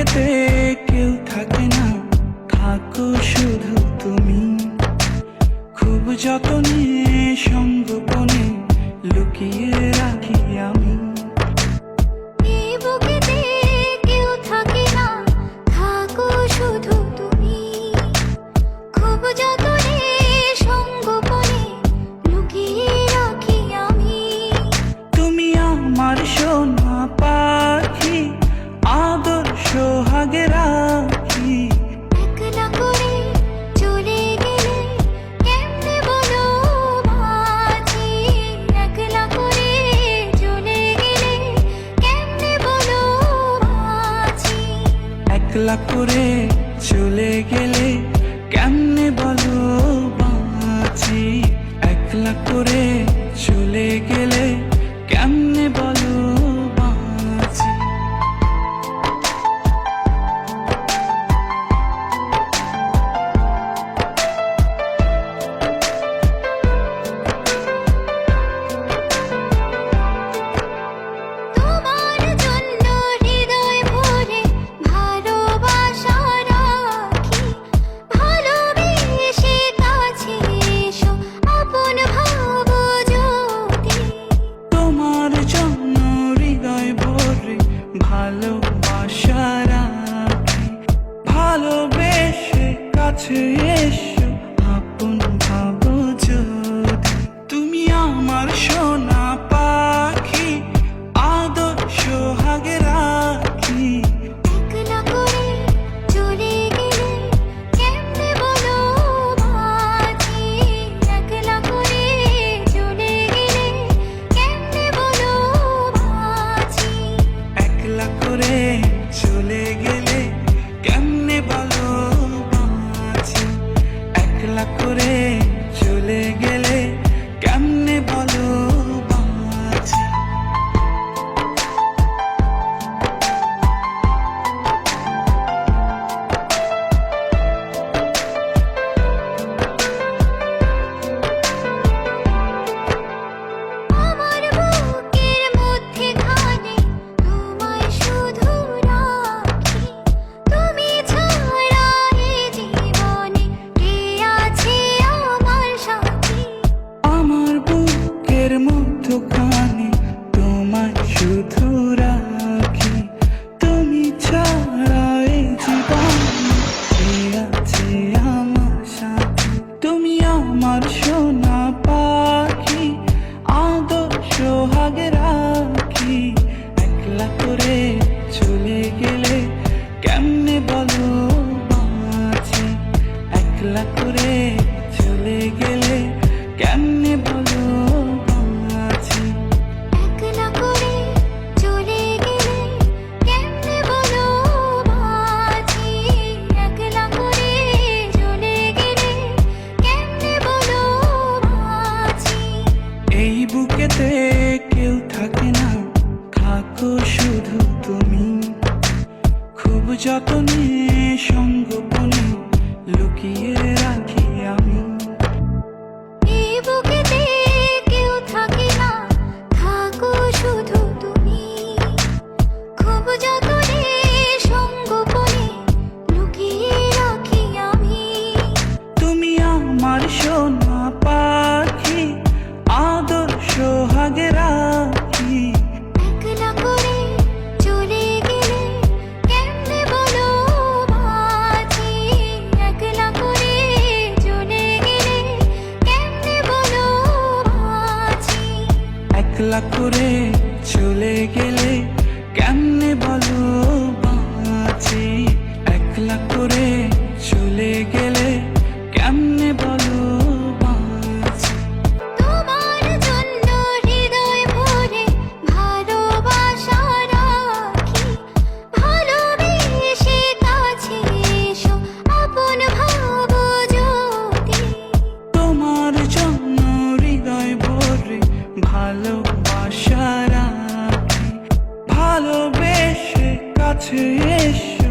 বুকেতে কেউ থাকে না, থাকো শুধু তুমি। খুব যতনে সঙ্গোপনে লুকিয়ে রাখি আমি। এই বুকেতে কেউ থাকে না, থাকো শুধু তুমি। খুব যতনে সঙ্গোপনে লুকিয়ে রাখি আমি। তুমি আমার সোনা পাখি, আদর সোহাগে রাখি। একলা করে চলে গেলে কেমনে বলো বাঁচি। একলা করে চলে গেলে কেমনে বলো বাঁচি। একলা করে চলে গেলে কেমনে বলো বাঁচি। একলা করে চলে গেলে কেমনে বলো বাঁচি। তোমার জন্য হৃদয় ভরে ভালোবাসা রাখি। ভালোবেসে কাছে এসো, আপন ভাবো যদি। তোমার জন্য হৃদয় ভরে ভালোবাসা রাখি। ভালোবেসে কাছে এসো, আপন ভাবো যদি। তুমি আমার সোনা পাখি, আদর সোহাগে রাখি। একলা করে চলে গেলে কেমনে বলো বাঁচি। একলা করে চলে গেলে কেমনে বলো বাঁচি। একলা করে চলে গেলে কেমনে বলো বাঁচি। একলা করে চলে গেলে কেমনে বলো বাঁচি। আমার বুকের মধ্যেখানে তোমায় শুধু রাখি। তুমি ছাড়া এ জীবনে কে আছে আমার সাথী। আমার বুকের মধ্যখানে তোমায় শুধু রাখি। তুমি ছাড়া এই জীবনে কে আছে আমার সাথে। তুমি আমার সোনা পাখি, আদর সোহাগে রাখি। একলা করে চলে গেলে কেমনে বলো বাঁচি। একলা করে চলে গেলে কেমনে বলো বাঁচি। একলা করে চলে গেলে কেমনে বলো বাঁচি। একলা করে চলে গেলে কেমনে বলো বাঁচি। এই বুকেতে কেউ থাকে না, থাকো শুধু তুমি। খুব যতনে সঙ্গোপনে লুকিয়ে রাখি আমি। এই বুকেতে কেউ থাকে না, থাকো শুধু তুমি। খুব যতনে সঙ্গোপনে লুকিয়ে রাখি আমি। তুমি আমার সোনা পাখি, আদর সোহাগে রাখি। একলা করে চলে গেলে কেমনে বলো বাঁচি। একলা করে চলে গেলে কেমনে বলো বাঁচি। একলা করে চলে গেলে কেমনে বলো বাঁচি। একলা করে চলে গেলে কেমনে বলো বাঁচি। তোমার জন্য হৃদয় ভরে ভালোবাসা রাখি। ভালোবেসে কাছে এসো, আপন ভাবো যদি। তোমার জন্য হৃদয় ভরে ভালোবাসা রাখি। ভালোবেসে কাছে এসো,